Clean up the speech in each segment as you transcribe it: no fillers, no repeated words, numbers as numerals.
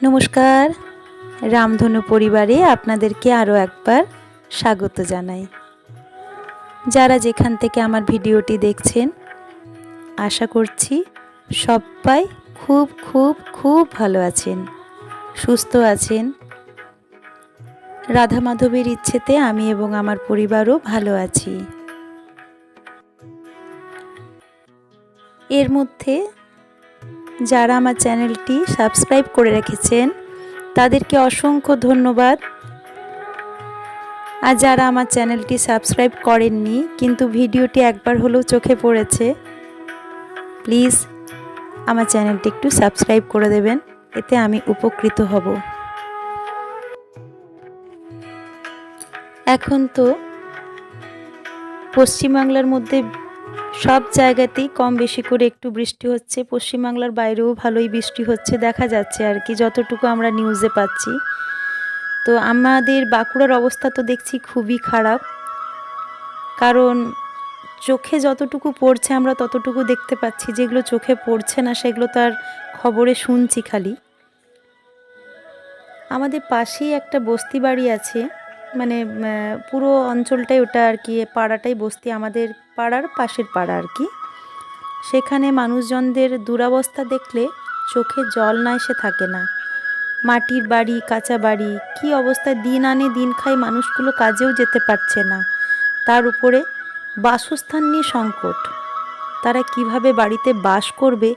নমস্কার, রামধনু পরিবারে আপনাদেরকে আরও একবার স্বাগত জানাই। যারা যেখান থেকে আমার ভিডিওটি দেখছেন, আশা করছি সবাই খুব খুব খুব ভালো আছেন, সুস্থ আছেন। রাধা মাধবের ইচ্ছেতে আমি এবং আমার পরিবারও ভালো আছি। এর মধ্যে যারা আমার চ্যানেলটি সাবস্ক্রাইব করে রেখেছেন তাদেরকে অসংখ্য ধন্যবাদ। আর যারা আমার চ্যানেলটি সাবস্ক্রাইব করেননি কিন্তু ভিডিওটি একবার হলেও চোখে পড়েছে, প্লিজ আমার চ্যানেলটি একটু সাবস্ক্রাইব করে দেবেন, এতে আমি উপকৃত হব। এখন তো পশ্চিমবাংলার মধ্যে সব জায়গাতেই কম বেশি করে একটু বৃষ্টি হচ্ছে। পশ্চিমবাংলার বাইরেও ভালোই বৃষ্টি হচ্ছে দেখা যাচ্ছে আর কি, যতটুকু আমরা নিউজে পাচ্ছি। তো আমাদের বাঁকুড়ার অবস্থা তো দেখছি খুবই খারাপ, কারণ চোখে যতটুকু পড়ছে আমরা ততটুকু দেখতে পাচ্ছি, যেগুলো চোখে পড়ছে না সেগুলো তার খবরে শুনছি খালি। আমাদের পাশেই একটা বস্তি বাড়ি আছে, মানে পুরো অঞ্চলটাই ওটা আর কি, পাড়াটাই বস্তি, আমাদের পাড়ার পাশের পাড়া আর কি। সেখানে মানুষজনদের দুরবস্থা দেখলে চোখে জল না এসে থাকে না। মাটির বাড়ি, কাঁচা বাড়ি, কী অবস্থায় দিন আনে দিন খায়, মানুষগুলো কাজেও যেতে পারছে না, তার উপরে বাসস্থান নিয়ে সংকট। তারা কিভাবে বাড়িতে বাস করবে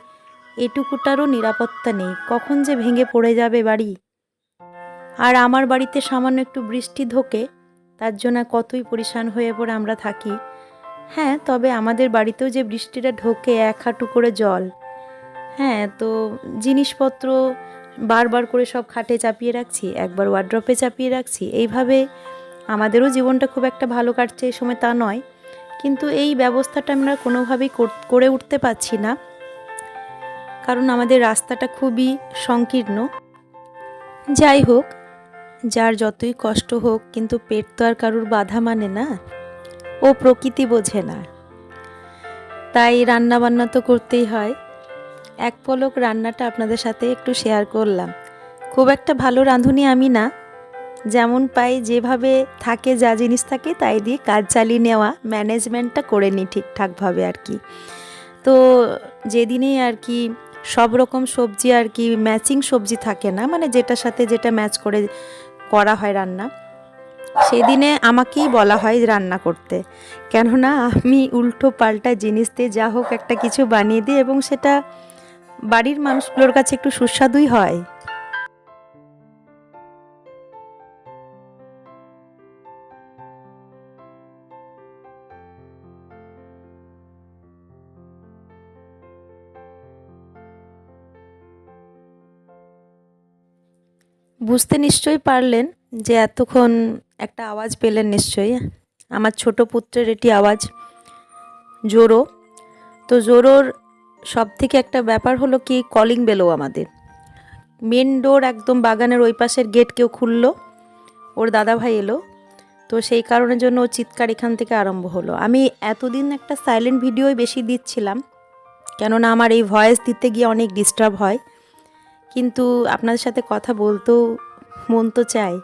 এটুকুটারও নিরাপত্তা নেই, কখন যে ভেঙে পড়ে যাবে বাড়ি। আর আমার বাড়িতে সামান্য একটু বৃষ্টি ঢোকে, তার জন্য কতই পরিশান হয়ে পড়ে আমরা থাকি। হ্যাঁ, তবে আমাদের বাড়িতেও যে বৃষ্টিটা ঢোকে এক হাঁটু করে জল, হ্যাঁ, তো জিনিসপত্র বারবার করে সব খাটে চাপিয়ে রাখছি, একবার ওয়ার্ড্রপে চাপিয়ে রাখছি, এইভাবে আমাদেরও জীবনটা খুব একটা ভালো কাটছে এই সময় তা নয়, কিন্তু এই ব্যবস্থাটা আমরা কোনোভাবেই করে উঠতে পারছি না, কারণ আমাদের রাস্তাটা খুবই সংকীর্ণ। যাই হোক, যার যতই কষ্ট হোক, কিন্তু পেট তো আর কারুর বাধা মানে না, ও প্রকৃতি বোঝে না, তাই রান্না বান্না তো করতেই হয়। এক পলক রান্নাটা আপনাদের সাথে একটু শেয়ার করলাম। খুব একটা ভালো রাঁধুনি আমি না, যেমন পাই যেভাবে থাকে, যা জিনিস থাকে তাই দিয়ে কাজ চালিয়ে নেওয়া, ম্যানেজমেন্টটা করে নিই ঠিকঠাকভাবে আর কি। তো যেদিনেই আর কি সব রকম সবজি আর কি ম্যাচিং সবজি থাকে না, মানে যেটার সাথে যেটা ম্যাচ করে করা হয় রান্না, সেদিনে আমাকেই বলা হয় রান্না করতে, কেননা আমি উল্টো পাল্টা জিনিস দিয়ে যা হোক একটা কিছু বানিয়ে দিই এবং সেটা বাড়ির মানুষগুলোর কাছে একটু সুস্বাদুই হয়। বুঝতে নিশ্চয়ই পারলেন যে এতক্ষণ একটা আওয়াজ পেলেন নিশ্চয়ই, আমার ছোট পুত্রের এটি আওয়াজ, জোরো। তো জোরোর সব থেকে একটা ব্যাপার হলো কি, কলিং বেলও আমাদের মেন ডোর একদম বাগানের ওই পাশের গেট কেউ খুললো, ওর দাদাভাই এলো, তো সেই কারণের জন্য ও চিৎকার এখান থেকে আরম্ভ হলো। আমি এতদিন একটা সাইলেন্ট ভিডিওই বেশি দিচ্ছিলাম, কেননা আমার এই ভয়েস দিতে গিয়ে অনেক ডিস্টার্ব হয়, কিন্তু আপনাদের সাথে কথা বলতেও মন তো চায়।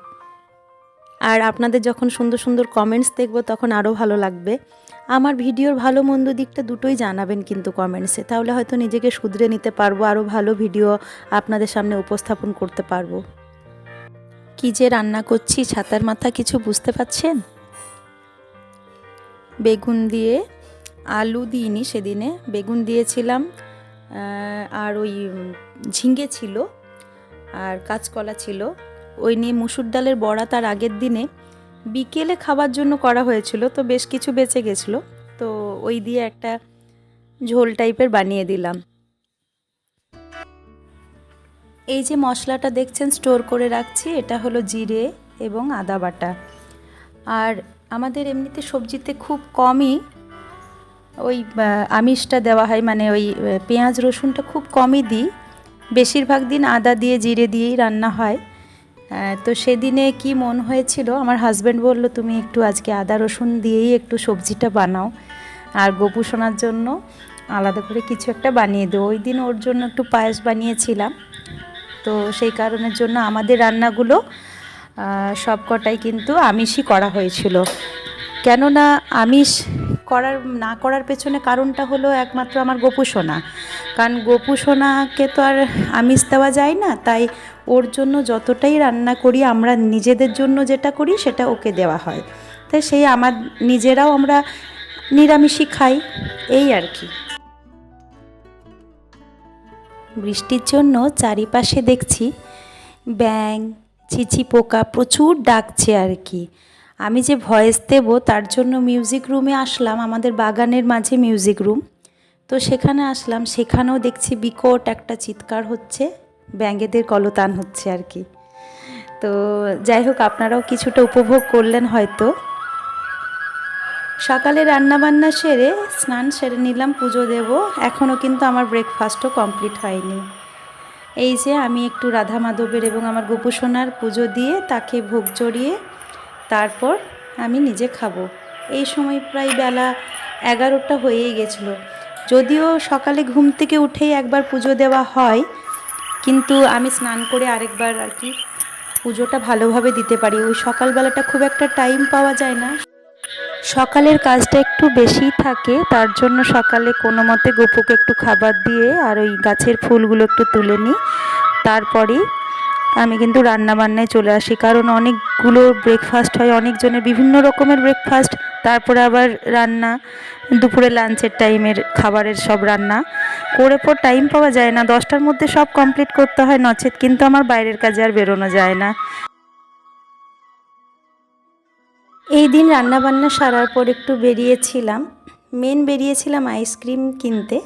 আর আপনাদের যখন সুন্দর সুন্দর কমেন্টস দেখব তখন আরও ভালো লাগবে। আমার ভিডিওর ভালো মন্দ দিকটা দুটোই জানাবেন কিন্তু কমেন্টসে, তাহলে হয়তো নিজেকে শুধরে নিতে পারবো, আরও ভালো ভিডিও আপনাদের সামনে উপস্থাপন করতে পারবো। কি যে রান্না করছি ছাতার মাথা, কিছু বুঝতে পারছেন? বেগুন দিয়ে, আলু দিইনি সেদিনে, বেগুন দিয়েছিলাম, আর ওই ঝিঙে ছিল আর কাঁচকলা ছিল, ওই নিয়ে মুসুর ডালের বড়া তার আগের দিনে বিকেলে খাবার জন্য করা হয়েছিল, তো বেশ কিছু বেঁচে গেছিলো, তো ওই দিয়ে একটা ঝোল টাইপের বানিয়ে দিলাম। এই যে মশলাটা দেখছেন স্টোর করে রাখছি, এটা হলো জিরে এবং আদা বাটা। আর আমাদের এমনিতে সবজিতে খুব কমই ওই আমিষটা দেওয়া হয়, মানে ওই পেঁয়াজ রসুনটা খুব কমই দিই, বেশিরভাগ দিন আদা দিয়ে জিরে দিয়েই রান্না হয়। তো সেদিনে কি মন হয়েছিল, আমার হাজব্যান্ড বলল তুমি একটু আজকে আদা রসুন দিয়েই একটু সবজিটা বানাও, আর গোপু সোনার জন্য আলাদা করে কিছু একটা বানিয়ে দেবো। ওই দিন ওর জন্য একটু পায়েস বানিয়েছিলাম, তো সেই কারণের জন্য আমাদের রান্নাগুলো সব কটাই কিন্তু আমিষই করা হয়েছিল। কেননা আমিষ না করার পেছনে কারণটা হলো একমাত্র আমার গোপু সোনা। কারণ গোপু সোনাকে তো আর আমিষ দেওয়া যায় না, তাই ওর জন্য যতটাই রান্না করি আমরা নিজেদের জন্য যেটা করি সেটা ওকে দেওয়া হয়। তাই সেই নিজেরাও আমরা নিরামিষই খাই, এই আর কি। বৃষ্টির জন্য চারিপাশে দেখছি ব্যাঙ, চিচি পোকা প্রচুর ডাকছে আর কি। আমি যে ভয়েস দেব তার জন্য মিউজিক রুমে আসলাম, আমাদের বাগানের মাঝে মিউজিক রুম, তো সেখানে আসলাম। সেখানেও দেখছি বিকট একটা চিৎকার হচ্ছে, ব্যাঙেদের কলতান হচ্ছে আর কি। তো যাই হোক, আপনারাও কিছুটা উপভোগ করলেন হয়তো। সকালে রান্নাবান্না সেরে স্নান সেরে নিলাম, পুজো দেব। এখনও কিন্তু আমার ব্রেকফাস্টও কমপ্লিট হয়নি। এই যে আমি একটু রাধা মাধবের এবং আমার গোপু সোনার পুজো দিয়ে তাকে ভোগ জড়িয়ে তারপর আমি নিজে খাবো। এই সময় প্রায় বেলা 11টা হয়েই গেছিলো। যদিও সকালে ঘুম থেকে উঠেই একবার পুজো দেওয়া হয়, কিন্তু আমি স্নান করে আরেকবার আর কি পুজোটা ভালোভাবে দিতে পারি। ওই সকালবেলাটা খুব একটা টাইম পাওয়া যায় না, সকালের কাজটা একটু বেশিই থাকে, তার জন্য সকালে কোনো মতে গোপুকে একটু খাবার দিয়ে আর ওই গাছের ফুলগুলো একটু তুলে নিই। তারপরেই আমি কিন্তু রান্নাবান্নায় চলে আসি, কারণ অনেকগুলো ব্রেকফাস্ট হয়, অনেকজনের বিভিন্ন রকমের ব্রেকফাস্ট, তারপরে আবার রান্না, দুপুরে লাঞ্চের টাইমের খাবারের সব রান্না করে পর টাইম পাওয়া যায় না। 10টার মধ্যে সব কমপ্লিট করতে হয়, নচেত কিন্তু আমার বাইরের কাজে আর বেরোনো যায় না। এই দিন রান্নাবান্না সারার পর একটু বেরিয়েছিলাম, বেরিয়েছিলাম আইসক্রিম কিনতে।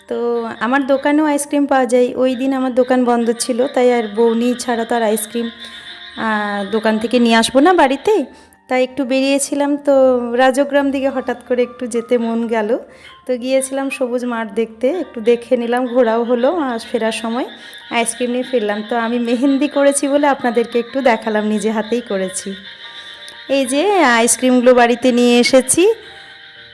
তো আমার দোকানেও আইসক্রিম পাওয়া যায়, ওই দিন আমার দোকান বন্ধ ছিল, তাই আর বৌনি ছাড়া তো আর আইসক্রিম দোকান থেকে নিয়ে আসবো না বাড়িতে, তাই একটু বেরিয়েছিলাম। তো রাজগ্রাম দিকে হঠাৎ করে একটু যেতে মন গেল, তো গিয়েছিলাম সবুজ মাঠ দেখতে, একটু দেখে নিলাম, ঘোরাও হলো। আর ফেরার সময় আইসক্রিম নিয়ে ফিরলাম। তো আমি মেহেন্দি করেছি বলে আপনাদেরকে একটু দেখালাম, নিজে হাতেই করেছি। এই যে আইসক্রিমগুলো বাড়িতে নিয়ে এসেছি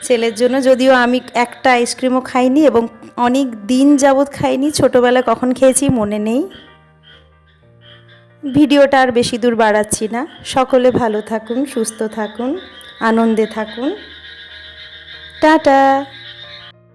ছেলের জন্য, যদিও আমি একটা আইসক্রিমও খাইনি এবং অনেক দিন যাবৎ খাইনি, ছোটোবেলায় কখন খেয়েছি মনে নেই। ভিডিওটা আর বেশি দূর বাড়াচ্ছি না। সকলে ভালো থাকুন, সুস্থ থাকুন, আনন্দে থাকুন। টাটা।